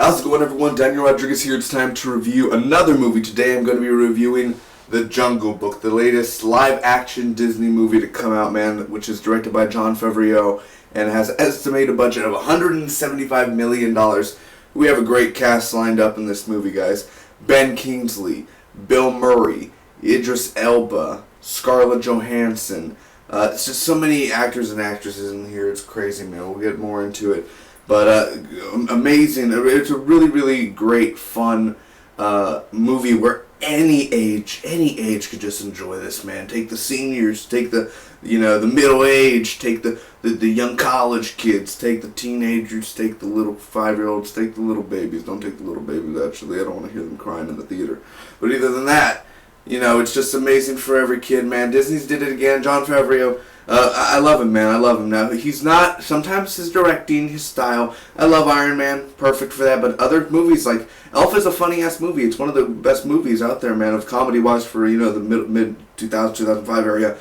How's it going, everyone? Daniel Rodriguez here. It's time to review another movie. Today I'm going to be reviewing The Jungle Book, the latest live-action Disney movie to come out, man, which is directed by Jon Favreau and has an estimated budget of $175 million. We have a great cast lined up in this movie, guys. Ben Kingsley, Bill Murray, Idris Elba, Scarlett Johansson. It's just so many actors and actresses in here. It's crazy, man. We'll get more into it. But amazing. It's a really, really great, fun movie where any age could just enjoy this, man. Take the seniors, take the middle age, take the young college kids, take the teenagers, take the little 5-year-olds, take the little babies. Don't take the little babies, actually. I don't want to hear them crying in the theater. But other than that, it's just amazing for every kid, man. Disney's did it again. Jon Favreau. I love him, man. I love him. Now, he's not, sometimes his directing, his style, I love Iron Man, perfect for that, but other movies, like Elf is a funny-ass movie. It's one of the best movies out there, man, of comedy-wise for, the mid-2000, 2005 area.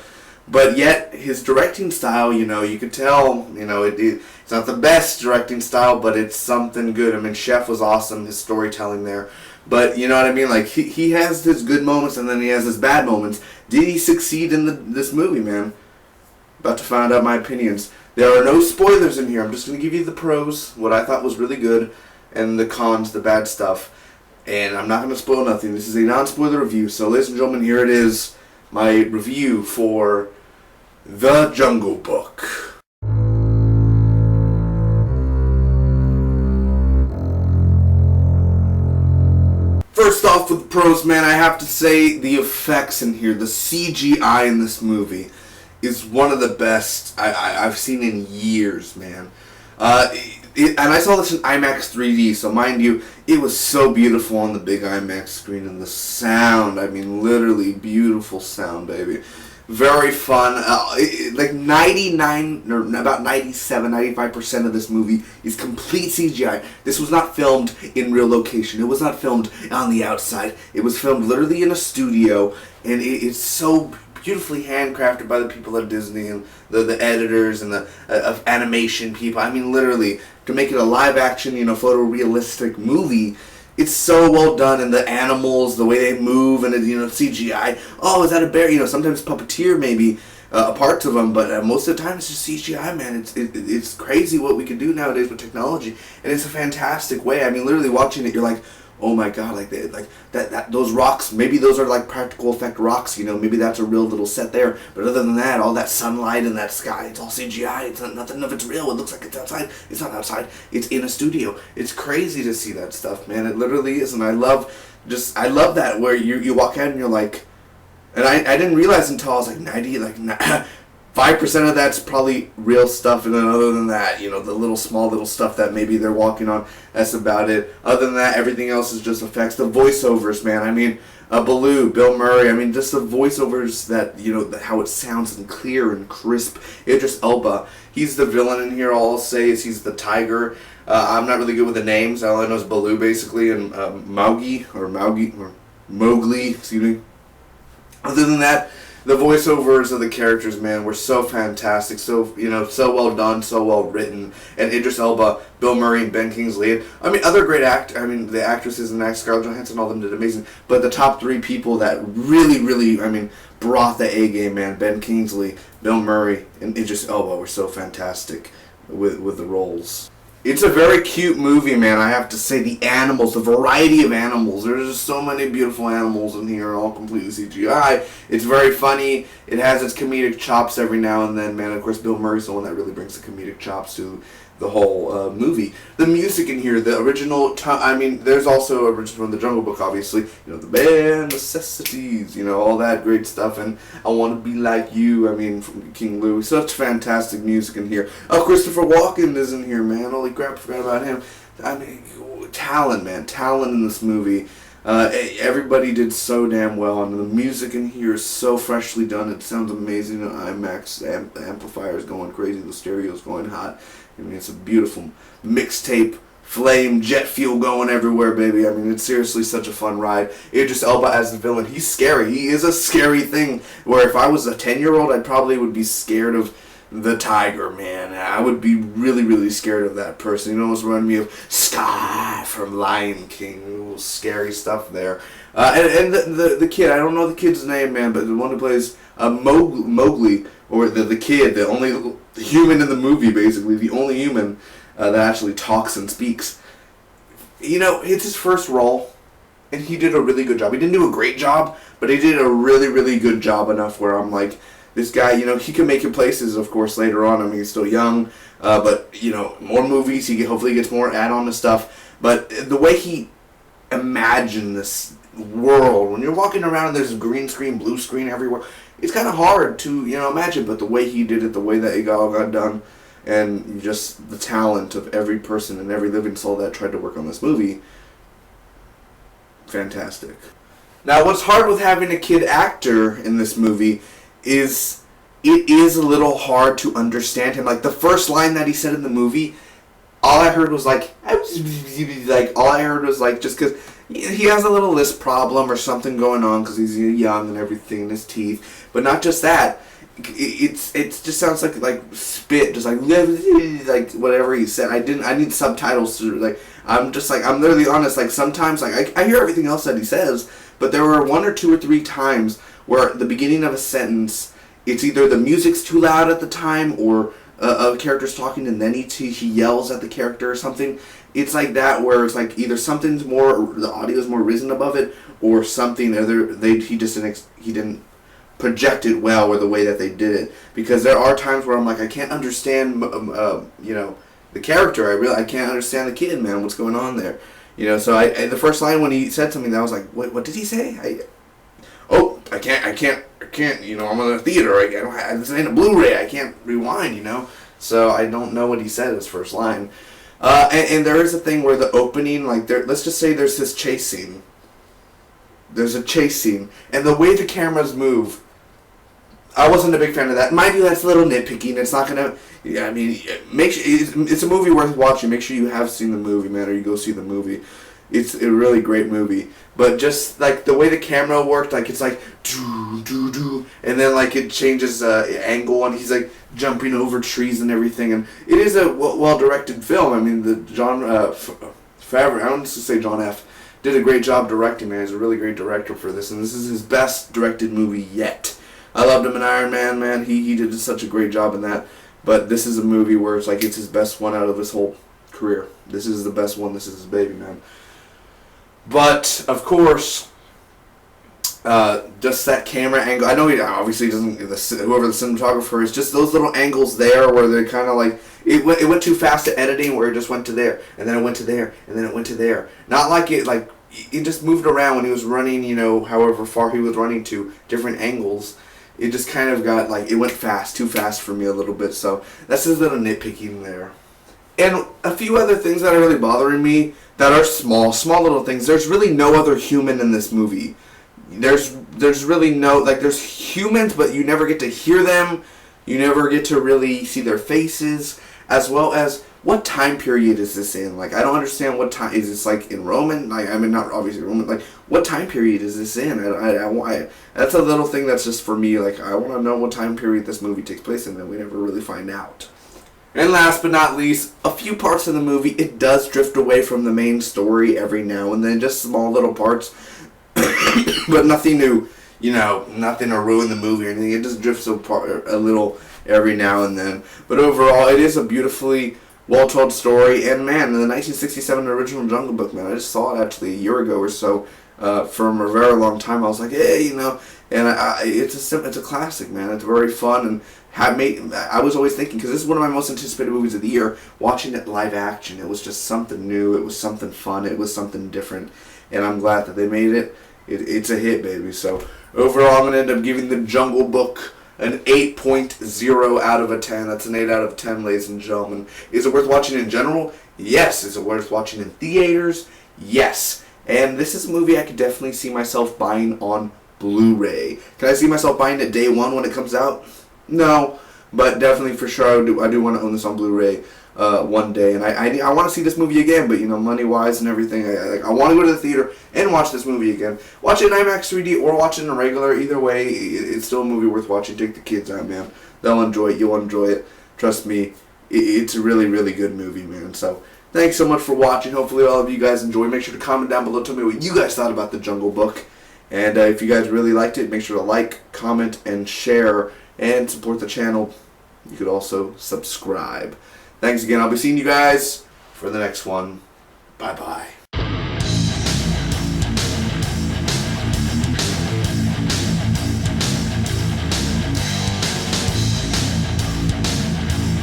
But yet, his directing style, you could tell, it's not the best directing style, but it's something good. I mean, Chef was awesome, his storytelling there. But, you know what I mean? Like, he has his good moments, and then he has his bad moments. Did he succeed in this movie, man? About to find out my opinions. There are no spoilers in here. I'm just going to give you the pros, what I thought was really good, and the cons, the bad stuff. And I'm not going to spoil nothing. This is a non-spoiler review. So, ladies and gentlemen, here it is. My review for The Jungle Book. First off with the pros, man, I have to say the effects in here, the CGI in this movie is one of the best I've seen in years, man. And I saw this in IMAX 3D, so mind you, it was so beautiful on the big IMAX screen, and the sound, I mean, literally beautiful sound, baby. Very fun. Like 99, or about 97, 95% of this movie is complete CGI. This was not filmed in real location. It was not filmed on the outside. It was filmed literally in a studio, and it's so beautifully handcrafted by the people at Disney and the editors and the animation people. I mean, literally, to make it a live-action, photorealistic movie, it's so well done, and the animals, the way they move, and CGI. Oh, is that a bear? Sometimes puppeteer maybe parts of them, but most of the time it's just CGI, man. It's crazy what we can do nowadays with technology, and it's a fantastic way. I mean, literally watching it, you're like, oh my god, like that those rocks, maybe those are like practical effect rocks, maybe that's a real little set there, but other than that, all that sunlight and that sky, it's all CGI, it's not, nothing of it's real, it looks like it's outside, it's not outside, it's in a studio. It's crazy to see that stuff, man, it literally is, and I love that, where you walk out and you're like, and I didn't realize until I was like 5% of that's probably real stuff, and then other than that, the small little stuff that maybe they're walking on, that's about it. Other than that, everything else is just effects. The voiceovers, man, I mean, Baloo, Bill Murray, I mean, just the voiceovers that, how it sounds and clear and crisp. Idris Elba, he's the villain in here, all I'll say is he's the tiger. I'm not really good with the names, all I know is Baloo, basically, and Mowgli, excuse me. Other than that, the voiceovers of the characters, man, were so fantastic, so well done, so well written. And Idris Elba, Bill Murray, and Ben Kingsley. I mean, other great the actresses and Scarlett Johansson, all of them did amazing. But the top three people that really, really, brought the A game, man, Ben Kingsley, Bill Murray, and Idris Elba were so fantastic with the roles. It's a very cute movie, man, I have to say. The animals, the variety of animals. There's just so many beautiful animals in here, all completely CGI. It's very funny. It has its comedic chops every now and then, man. Of course, Bill Murray's the one that really brings the comedic chops to the whole movie. The music in here, the original, there's also original from The Jungle Book, obviously. The bare necessities, all that great stuff. And I Want to Be Like You, from King Louis. Such fantastic music in here. Oh, Christopher Walken is in here, man. Holy crap, I forgot about him. Talent, man. Talent in this movie. Everybody did so damn well, and the music in here is so freshly done. It sounds amazing. IMAX, the amplifiers going crazy, the stereo's going hot. It's a beautiful mixtape, flame, jet fuel going everywhere, baby. It's seriously such a fun ride. Idris Elba as the villain, he's scary. He is a scary thing, where if I was a 10-year-old, I probably would be scared of the tiger, man. I would be really, really scared of that person. It almost reminded me of Sky from Lion King. Little scary stuff there. And the kid, I don't know the kid's name, man, but the one who plays Mowgli, or the kid, the only human in the movie, basically, the only human that actually talks and speaks. You know, it's his first role, and he did a really good job. He didn't do a great job, but he did a really, really good job enough where I'm like, this guy, you know, he can make it places, of course, later on. I mean, he's still young, but, you know, more movies, hopefully gets more add-on to stuff. But the way he imagined this world, when you're walking around and there's a green screen, blue screen everywhere, it's kind of hard to, you know, imagine. But the way he did it, the way that it all got done, and just the talent of every person and every living soul that tried to work on this movie, fantastic. Now, what's hard with having a kid actor in this movie is it is a little hard to understand him. Like, the first line that he said in the movie, all I heard was like just because he has a little lisp problem or something going on because he's young and everything in his teeth. But not just that, it just sounds like spit, just like whatever he said. I need subtitles to, like, I'm literally honest, like sometimes like I hear everything else that he says, but there were 1 or 2 or 3 times where at the beginning of a sentence, it's either the music's too loud at the time, or a character's talking and then he yells at the character or something. It's like that, where it's like either something's more, the audio's more risen above it, or something he didn't project it well, or the way that they did it. Because there are times where I'm like, I can't understand, you know, the character. I can't understand the kid, man. What's going on there? You know, so the first line when he said something, I was like, what did he say? I can't, you know, I'm in a theater, this ain't a Blu-ray, I can't rewind, you know, so I don't know what he said his first line. And there is a thing where the opening, like, let's just say there's this chase scene. There's a chase scene, and the way the cameras move, I wasn't a big fan of that. Mind you, that's a little nitpicking. It's not gonna, I mean, make sure, it's a movie worth watching. Make sure you have seen the movie, man, or you go see the movie. It's a really great movie. But just, like, the way the camera worked, like, it's like, doo, doo, doo, and then, like, it changes angle, and he's, like, jumping over trees and everything. And it is a well-directed film. I mean, the John Favreau, I don't just say John F., did a great job directing, man. He's a really great director for this, and this is his best directed movie yet. I loved him in Iron Man, man. He did such a great job in that. But this is a movie where it's like, it's his best one out of his whole career. This is the best one. This is his baby, man. But, of course, just that camera angle. I know he obviously doesn't, whoever the cinematographer is, just those little angles there where they're kind of like, it went too fast to editing, where it just went to there, and then it went to there, and then it went to there. Not like it just moved around when he was running, you know, however far he was running to, different angles. It just kind of got, like, it went fast, too fast for me a little bit, so that's just a little nitpicking there. And a few other things that are really bothering me that are small little things. There's really no other human in this movie. There's really no, like, there's humans, but you never get to hear them. You never get to really see their faces, as well as what time period is this in? Like, I don't understand what time, is this like in Roman? Like, I mean, not obviously Roman, like, what time period is this in? That's a little thing that's just for me, like, I want to know what time period this movie takes place in, and we never really find out. And last but not least, a few parts of the movie, it does drift away from the main story every now and then, just small little parts, but nothing to, you know, nothing to ruin the movie or anything. It just drifts apart a little every now and then. But overall, it is a beautifully well-told story, and man, the 1967 original Jungle Book, man, I just saw it actually a year ago or so, from a very long time. I was like, hey, you know, and it's a classic, man. It's very fun, and I was always thinking, because this is one of my most anticipated movies of the year, watching it live action, it was just something new, it was something fun, it was something different, and I'm glad that they made it. It's a hit, baby. So overall, I'm going to end up giving the Jungle Book an 8.0 out of a 10. That's an 8 out of 10, ladies and gentlemen. Is it worth watching in general? Yes. Is it worth watching in theaters? Yes. And this is a movie I could definitely see myself buying on Blu-ray. Can I see myself buying it day one when it comes out? No. But definitely for sure, I do want to own this on Blu-ray one day, and I want to see this movie again. But money wise and everything, I want to go to the theater and watch this movie again. Watch it in IMAX 3D or watch it in a regular. Either way, it's still a movie worth watching. Take the kids out, man. They'll enjoy it. You'll enjoy it. Trust me, it's a really, really good movie, man. So thanks so much for watching. Hopefully all of you guys enjoy. Make sure to comment down below. Tell me what you guys thought about The Jungle Book. And if you guys really liked it, make sure to like, comment, and share, and support the channel. You could also subscribe. Thanks again. I'll be seeing you guys for the next one. Bye-bye.